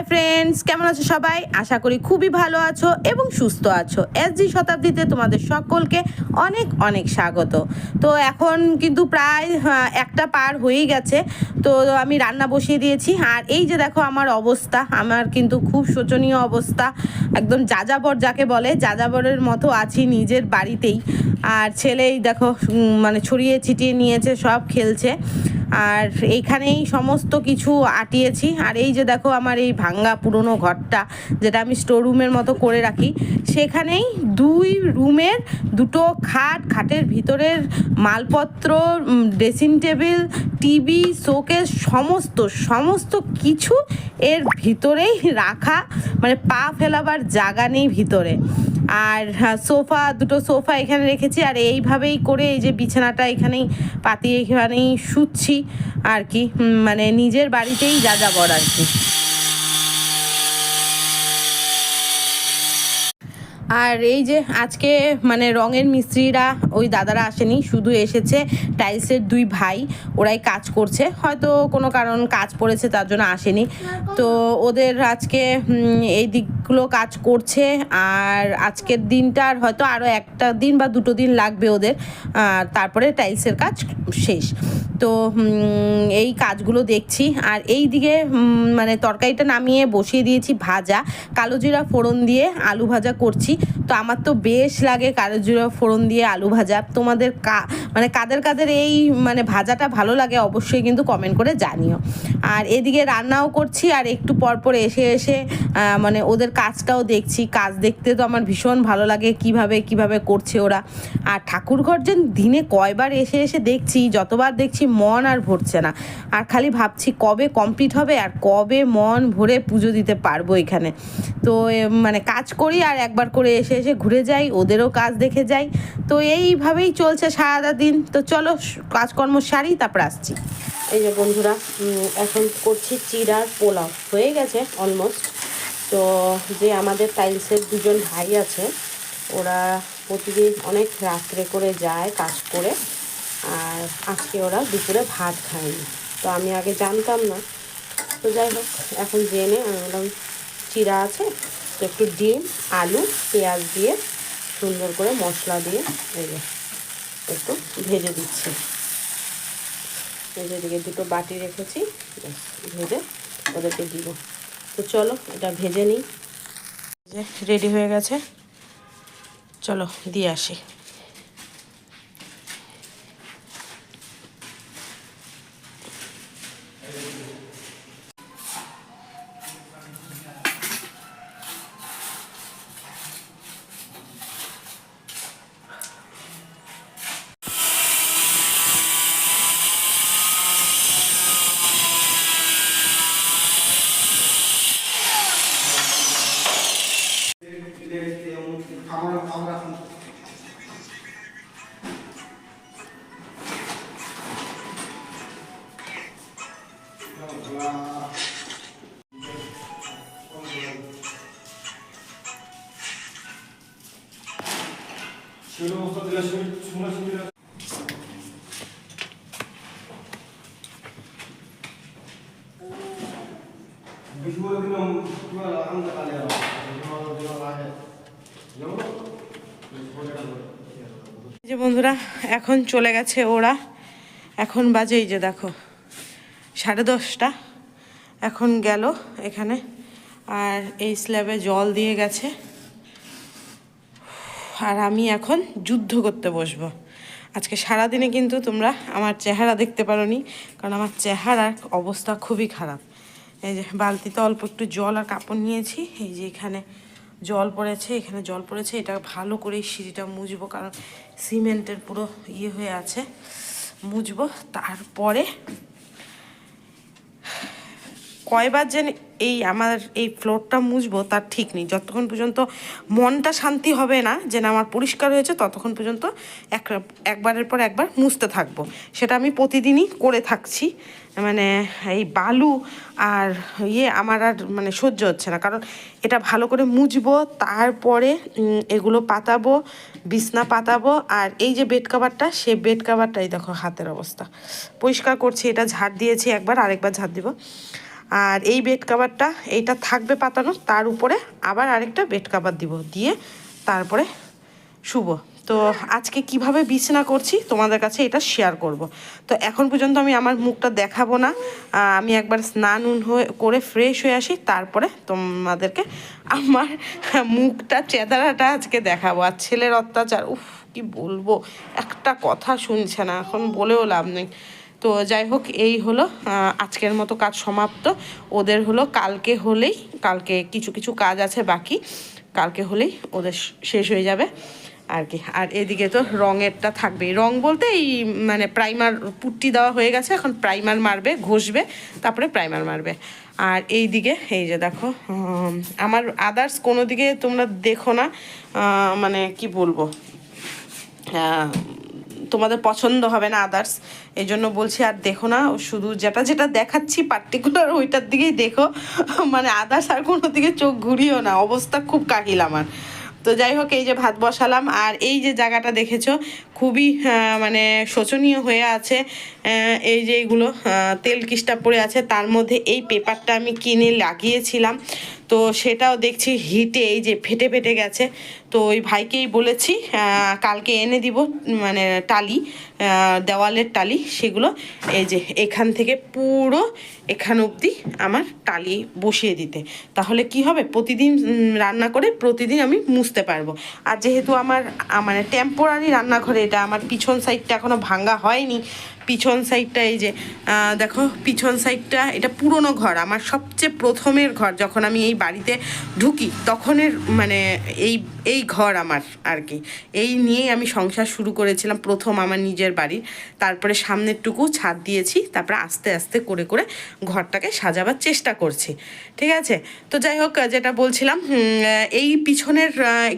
Friends, কেমন আছো সবাই? আশা করি খুবই ভালো আছো এবং সুস্থ আছো। এসজি শতাব্দীতে তোমাদের সকলকে অনেক অনেক স্বাগত। তো এখন কিন্তু প্রায় একটা পার হয়েই গেছে। তো আমি রান্না বসিয়ে দিয়েছি। আর এই যে দেখো আমার অবস্থা, আমার কিন্তু খুব শোচনীয় অবস্থা, একদম যাযাবর যাকে বলে, যাযাবরের মতো আছি নিজের বাড়িতেই। আর ছেলেই দেখো মানে ছড়িয়ে ছিটিয়ে নিয়েছে, সব খেলছে। আর এইখানেই সমস্ত কিছু আটিয়েছি। আর এই যে দেখো আমার এই ভাঙ্গা পুরনো ঘরটা, যেটা আমি স্টোর রুমের মতো করে রাখি, সেখানেই দুই রুমের দুটো খাটের ভিতরের মালপত্র, ড্রেসিং টেবিল, টিভি, শোকেস, সমস্ত কিছু এর ভিতরেই রাখা, মানে পা ফেলাবার জায়গা নেই ভিতরে। আর দুটো সোফা এখানে রেখেছি। আর এইভাবেই করে এই যে বিছানাটা এখানেই পাতিয়ে এখানেই শুচ্ছি আর কি, মানে নিজের বাড়িতেই যাযাবর আর কি। আর এই যে আজকে মানে রঙের মিস্ত্রিরা, ওই দাদারা আসেনি, শুধু এসেছে টাইলসের দুই ভাই। ওরাই কাজ করছে, হয়তো কোনো কারণ কাজ পড়েছে তার জন্য আসেনি। তো ওদের আজকে এই দিকগুলো কাজ করছে। আর আজকের দিনটার হয়তো আরও একটা দিন বা দুটো দিন লাগবে ওদের, তারপরে টাইলসের কাজ শেষ। তো এই কাজগুলো দেখছি। আর এই দিকে মানে তরকারিটা নামিয়ে বসিয়ে দিয়েছি ভাজা, কালো জিরা ফোড়ন দিয়ে আলু ভাজা করছি। তো আমার তো বেশ লাগে কালো জিরা ফোড়ন দিয়ে আলু ভাজা। তোমাদের মানে কাদের এই মানে ভাজাটা ভালো লাগে অবশ্যই কিন্তু কমেন্ট করে জানিও। আর এদিকে রান্নাও করছি, আর একটু পরপর এসে মানে ওদের কাজটাও দেখছি। কাজ দেখতে তো আমার ভীষণ ভালো লাগে, কিভাবে করছে ওরা। আর ঠাকুরঘর যে দিনে কয়বার এসে দেখছি, যতবার দেখছি মন আর ভরছে না। আর খালি ভাবছি কবে কমপ্লিট হবে আর কবে মন ভরে পুজো দিতে পারবো এখানে। তো মানে কাজ করি আর একবার করে এসে ঘুরে যাই, ওদেরও কাজ দেখে যাই। তো এইভাবেই চলছে সারাটা দিন। তো চলো কাজকর্ম সারি, তারপর আসছি। এই যে বন্ধুরা, এখন করছি চিড়ার পোলাও, হয়ে গেছে অলমোস্ট। তো যে আমাদের টাইলসের দুজন ভাই আছে, ওরা প্রতিদিন অনেক রাত্রে করে যায় কাজ করে। আর আজকে ওরা দুপুরে ভাত খায়নি। তো আমি আগে জানতাম না। তো যাই হোক, এখন জেনে আমি বললাম চিড়া আছে, তো একটু ডিম, আলু, পেঁয়াজ দিয়ে সুন্দর করে মশলা দিয়ে এই যে একটু ভেজে দিচ্ছি। ভেজে দিকে দুটো বাটি রেখেছি, ভেজে ওদেরকে দিব। তো চলো এটা ভেজে নিই। যে রেডি হয়ে গেছে, চলো দিয়ে আসি। যে বন্ধুরা, এখন চলে গেছে ওরা। এখন বাজে এই যে দেখো 10:30। এখন গেল এখানে, আর এই স্ল্যাবে জল দিয়ে গেছে। আর আমি এখন যুদ্ধ করতে বসবো। আজকে সারাদিনে কিন্তু তোমরা আমার চেহারা দেখতে পারোনি, কারণ আমার চেহারার অবস্থা খুবই খারাপ। এই যে বালতিতে অল্প একটু জল আর কাপড় নিয়েছি। এই যে এখানে জল পড়েছে, এখানে জল পড়েছে। এটা ভালো করে সিঁড়িটা মুছবো, কারণ সিমেন্টের পুরো ইয়ে হয়ে আছে। মুছবো, তারপরে কয়বার যেন এই আমার এই ফ্লোরটা মুছবো তার ঠিক নেই। যতক্ষণ পর্যন্ত মনটা শান্তি হবে না যে না আমার পরিষ্কার হয়েছে, ততক্ষণ পর্যন্ত একবারের পর একবার মুছতে থাকবো। সেটা আমি প্রতিদিনই করে থাকছি। মানে এই বালু আর আমার আর মানে সহ্য হচ্ছে না, কারণ এটা ভালো করে মুছবো, তারপরে এগুলো পাতাবো, বিছনা পাতাবো। আর এই যে বেড কাভারটা, সে বেড কাভারটাই দেখো হাতের অবস্থা। পরিষ্কার করছি, এটা ঝাড় দিয়েছি একবার, আরেকবার ঝাড় দিব। আর এই বেড কাভারটা এইটা থাকবে পাতানো, তার উপরে আবার আরেকটা বেড কাভার দিব, দিয়ে তারপরে শুব। তো আজকে কিভাবে বিছানা করছি তোমাদের কাছে এটা শেয়ার করব। তো এখন পর্যন্ত আমি আমার মুখটা দেখাবো না, আমি একবার স্নান করে ফ্রেশ হয়ে আসি, তারপরে তোমাদেরকে আমার মুখটা চেহারাটা আজকে দেখাবো। আর ছেলের অত্যাচার, উফ কি বলবো, একটা কথা শুনছে না, এখন বলেও লাভ নেই। তো যাই হোক, এই হলো আজকের মতো কাজ সমাপ্ত। ওদের হলো কালকে হলেই, কালকে কিছু কিছু কাজ আছে বাকি, কালকে হলেই ওদের শেষ হয়ে যাবে আর কি। আর এদিকে তো রঙেরটা থাকবেই, রং বলতে এই মানে প্রাইমার পুট্টি দেওয়া হয়ে গেছে, এখন প্রাইমার মারবে, ঘষবে, তারপরে প্রাইমার মারবে। আর এই দিকে এই যে দেখো, আমার আদার্স কোনো দিকে তোমরা দেখো না, মানে কি বলবো, তোমাদের পছন্দ হবে না আদার্স, এই জন্য বলছি আর দেখো না, শুধু যেটা যেটা দেখাচ্ছি পার্টিকুলার ওইটার দিকেই দেখো, মানে আদার্স আর কোনো দিকে চোখ ঘুরিও না, অবস্থা খুব কাহিল আমার। তো যাই হোক, এই যে ভাত বসালাম, আর এই যে জায়গাটা দেখেছো খুবই মানে শোচনীয় হয়ে আছে, এই যে এইগুলো তেল কিসটা পড়ে আছে, তার মধ্যে এই পেপারটা আমি কিনে লাগিয়েছিলাম, তো সেটাও দেখছি হিটে এই যে ফেটে ফেটে গেছে। তো ওই ভাইকেই বলেছি কালকে এনে দিব, মানে টালি, দেওয়ালের টালি, সেগুলো এই যে এখান থেকে পুরো এখান অবধি আমার টালি বসিয়ে দিতে, তাহলে কি হবে, প্রতিদিন রান্না করে প্রতিদিন আমি মুছতে পারবো। আর যেহেতু আমার মানে টেম্পোরারি রান্নাঘরে, এটা আমার পিছন সাইডটা এখনও ভাঙা হয়নি, পিছন সাইডটা এই যে দেখো, পিছন সাইডটা এটা পুরনো ঘর, আমার সবচেয়ে প্রথমের ঘর, যখন আমি এই বাড়িতে ঢুকি তখনের মানে এই ঘর আমার আর কি, এই নিয়েই আমি সংসার শুরু করেছিলাম প্রথম আমার নিজের বাড়ি, তারপরে সামনেরটুকু ছাদ দিয়েছি, তারপরে আস্তে আস্তে করে করে ঘরটাকে সাজাবার চেষ্টা করছি, ঠিক আছে। তো যাই হোক, যেটা বলছিলাম, এই পিছনের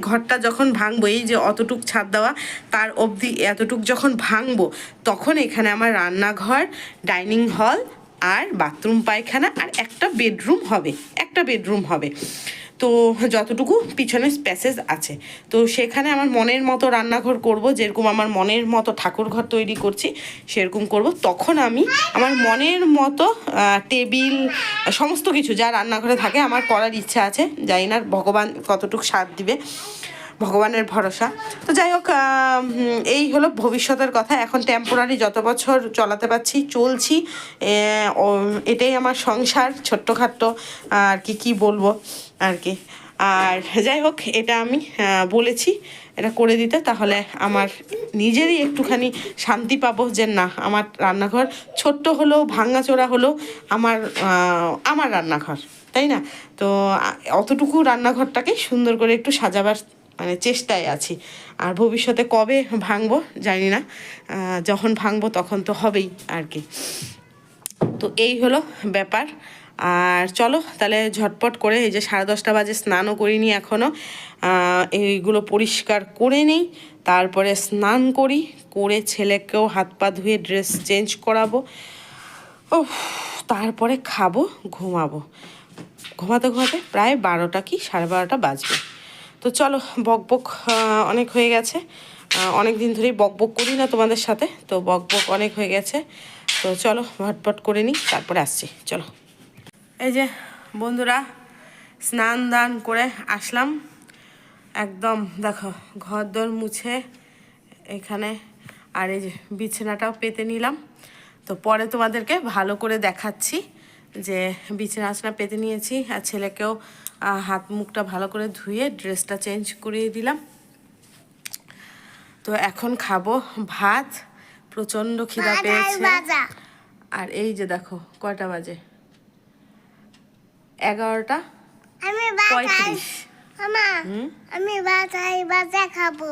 ঘরটা যখন ভাঙবো, এই যে অতটুক ছাদ দেওয়া তার অবধি এতটুক যখন ভাঙবো, তখন এখানে আমার রান্নাঘর, ডাইনিং হল আর বাথরুম পায়খানা আর একটা বেডরুম হবে, একটা বেডরুম হবে। তো যতটুকু পিছনে স্পেসেস আছে, তো সেখানে আমার মনের মতো রান্নাঘর করব, যেরকম আমার মনের মতো ঠাকুর ঘর তৈরি করছি সেরকম করব। তখন আমি আমার মনের মতো টেবিল, সমস্ত কিছু যা রান্নাঘরে থাকে আমার করার ইচ্ছা আছে, জানি না ভগবান কতটুকু সাথ দিবে, ভগবানের ভরসা। তো যাই হোক, এই হলো ভবিষ্যতের কথা, এখন টেম্পোরারি যত বছর চলাতে পারছি চলছি, এটাই আমার সংসার, ছোট্টখাট্টো আর কি বলবো আর কি। আর যাই হোক, এটা আমি বলেছি এটা করে দিতে, তাহলে আমার নিজেরই একটুখানি শান্তি পাবো, যে না আমার রান্নাঘর ছোট্ট হলেও ভাঙাচোরা হলেও আমার রান্নাঘর, তাই না। তো অতটুকু রান্নাঘরটাকে সুন্দর করে একটু সাজাবার মানে চেষ্টায় আছি। আর ভবিষ্যতে কবে ভাঙবো জানি না, যখন ভাঙবো তখন তো হবেই আর কি। তো এই হলো ব্যাপার। আর চলো তাহলে ঝটপট করে, এই যে 10:30 বাজে, স্নানও করিনি এখনও, এইগুলো পরিষ্কার করে নিই, তারপরে স্নান করি, করে ছেলেকেও হাত পা ধুয়ে ড্রেস চেঞ্জ করাবো, ও তারপরে খাবো, ঘুমাবো, ঘুমাতে ঘুমাতে প্রায় 12টা কি 12:30 বাজবে। তো চলো, বকবক অনেক হয়ে গেছে, অনেক দিন ধরেই বকবক করি না তোমাদের সাথে, তো বকবক অনেক হয়ে গেছে, তো চলো ঝটপট করে নিই, তারপরে আসছি, চলো। এই যে বন্ধুরা, স্নান দান করে আসলাম, একদম দেখো ঘর দর মুছে এখানে, আর এই যে বিছানাটাও পেতে নিলাম। তো পরে তোমাদেরকে ভালো করে দেখাচ্ছি যে বিছানা পেতে নিয়েছি, আর ছেলেকেও হাত মুখটা ভালো করে ধুয়ে ড্রেসটা চেঞ্জ করিয়ে দিলাম। তো এখন খাবো ভাত, প্রচণ্ড খিদা পেয়েছে। আর এই যে দেখো কয়টা বাজে, 11:35। আমি ভাত আলু ভাজা খাবো।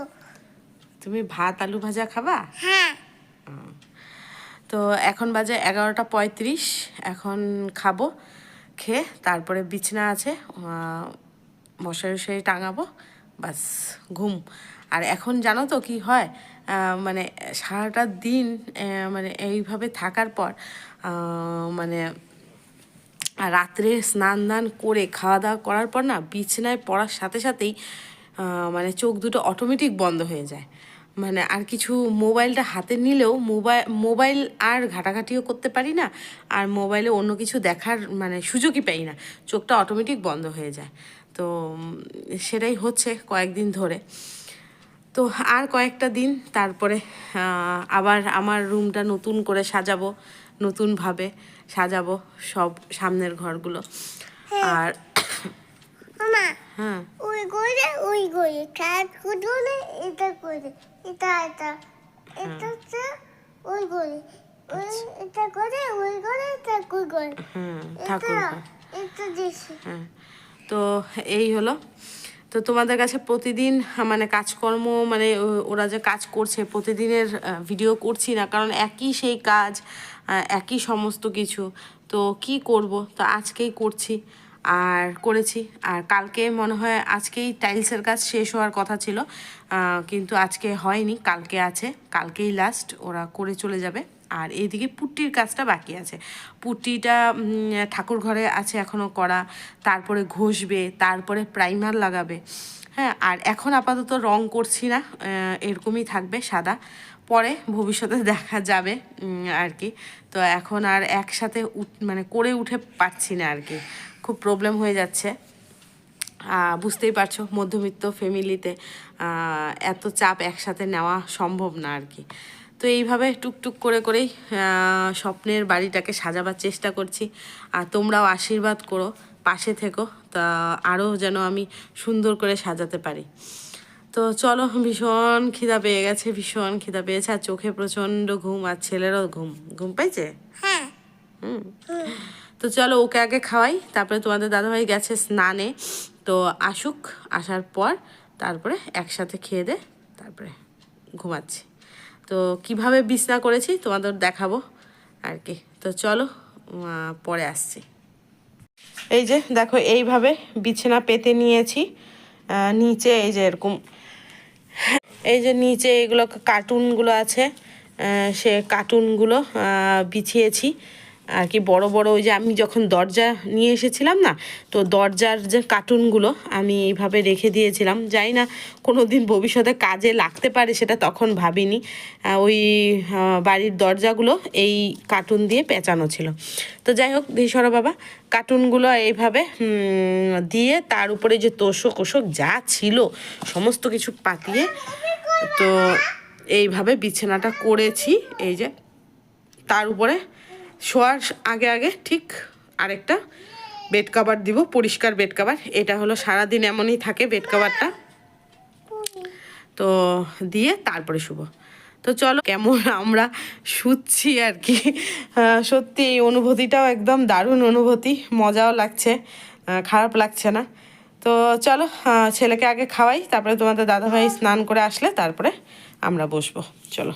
তুমি ভাত আলু ভাজা খাবা? হ্যাঁ। তো এখন বাজে 11:35, এখন খাবো, খেয়ে তারপরে বিছানা আছে, মশারি টাঙাবো, বাস ঘুম। আর এখন জানো তো কি হয়, মানে সারাটা দিন মানে এইভাবে থাকার পর মানে রাত্রে স্নান দান করে খাওয়া দাওয়া করার পর না, বিছানায় পড়ার সাথে সাথেই মানে চোখ দুটো অটোমেটিক বন্ধ হয়ে যায়, মানে আর কিছু মোবাইলটা হাতে নিলেও মোবাইল আর ঘাটাঘাটিও করতে পারি না, আর মোবাইলে অন্য কিছু দেখার মানে সুযোগই পাই না, চোখটা অটোমেটিক বন্ধ হয়ে যায়। তো সেটাই হচ্ছে কয়েকদিন ধরে। তো আর কয়েকটা দিন তারপরে আবার আমার রুমটা নতুন করে সাজাবো, নতুনভাবে সাজাবো সব সামনের ঘরগুলো। আর মামা হ্যাঁ ওই করে কাজ করে এটা করে এটা এটা এটা হচ্ছে ওই করে ওই এটা করে ওই করে এটা করে ঠাকুর ঘর। এটা দিছি হ্যাঁ, তো এই হলো। তো তোমাদের কাছে প্রতিদিন মানে কাজকর্ম মানে ওরা যে কাজ করছে প্রতিদিনের ভিডিও করছি না, কারণ একই সেই কাজ, একই সমস্ত কিছু। তো কি করব, তো আজকেই করছি আর করেছি। আর কালকে মনে হয় আজকেই টাইলসের কাজ শেষ হওয়ার কথা ছিল, কিন্তু আজকে হয়নি, কালকে আছে, কালকেই লাস্ট, ওরা করে চলে যাবে। আর এইদিকে পুট্টির কাজটা বাকি আছে, পুট্টিটা ঠাকুর ঘরে আছে এখনও করা, তারপরে ঘষবে, তারপরে প্রাইমার লাগাবে। হ্যাঁ, আর এখন আপাতত রং করছি না, এরকমই থাকবে সাদা, পরে ভবিষ্যতে দেখা যাবে আর কি। তো এখন আর একসাথে মানে করে উঠে পারছি না আর কি, খুব প্রবলেম হয়ে যাচ্ছে। বুঝতেই পারছো মধ্যবিত্ত ফ্যামিলিতে এত চাপ একসাথে নেওয়া সম্ভব না আর কি। তো এইভাবে টুকটুক করে করেই স্বপ্নের বাড়িটাকে সাজাবার চেষ্টা করছি। আর তোমরাও আশীর্বাদ করো, পাশে থেকো, তা আরও যেন আমি সুন্দর করে সাজাতে পারি। তো চলো, ভীষণ খিদা পেয়ে গেছে, ভীষণ খিদা পেয়েছে, আর চোখে প্রচণ্ড ঘুম, আর ছেলেরও ঘুম পাইছে। হ্যাঁ তো চলো ওকে আগে খাওয়াই, তারপরে তোমাদের দাদাভাই গেছে স্নানে, তো আসুক, আসার পর তারপরে একসাথে খেয়ে দে তারপরে ঘুমাচ্ছি। তো কিভাবে বিছনা করেছি তোমাদের দেখাবো আর কি। তো চলো পরে আসছি। এই যে দেখো এইভাবে বিছানা পেতে নিয়েছি, নিচে এই যে এরকম, এই যে নিচে এগুলো কার্টুনগুলো আছে, সে কার্টুনগুলো বিছিয়েছি আর কি, বড় বড়। ওই যে আমি যখন দরজা নিয়ে এসেছিলাম না, তো দরজার যে কার্টুনগুলো আমি এইভাবে রেখে দিয়েছিলাম, জানি না কোনো দিন ভবিষ্যতে কাজে লাগতে পারে, সেটা তখন ভাবিনি। ওই বাড়ির দরজাগুলো এই কার্টুন দিয়ে পেঁচানো ছিল। তো যাই হোক, ধীসরা বাবা, কার্টুনগুলো এইভাবে দিয়ে তার উপরে যে তোষক ওষক যা ছিল সমস্ত কিছু পাতিয়ে, তো এইভাবে বিছানাটা করেছি। এই যে তার উপরে শোয়ার আগে আগে ঠিক আরেকটা বেড কভার দিব, পরিষ্কার বেড কভার। এটা হলো সারাদিন এমনই থাকে বেড কভারটা, তো দিয়ে তারপরে শুবো। তো চলো, কেমন আমরা শুচ্ছি আর কি, সত্যি এই অনুভূতিটাও একদম দারুণ অনুভূতি, মজাও লাগছে, খারাপ লাগছে না। তো চলো, ছেলেকে আগে খাওয়াই, তারপরে তোমাদের দাদাভাই স্নান করে আসলে তারপরে আমরা বসবো। চলো।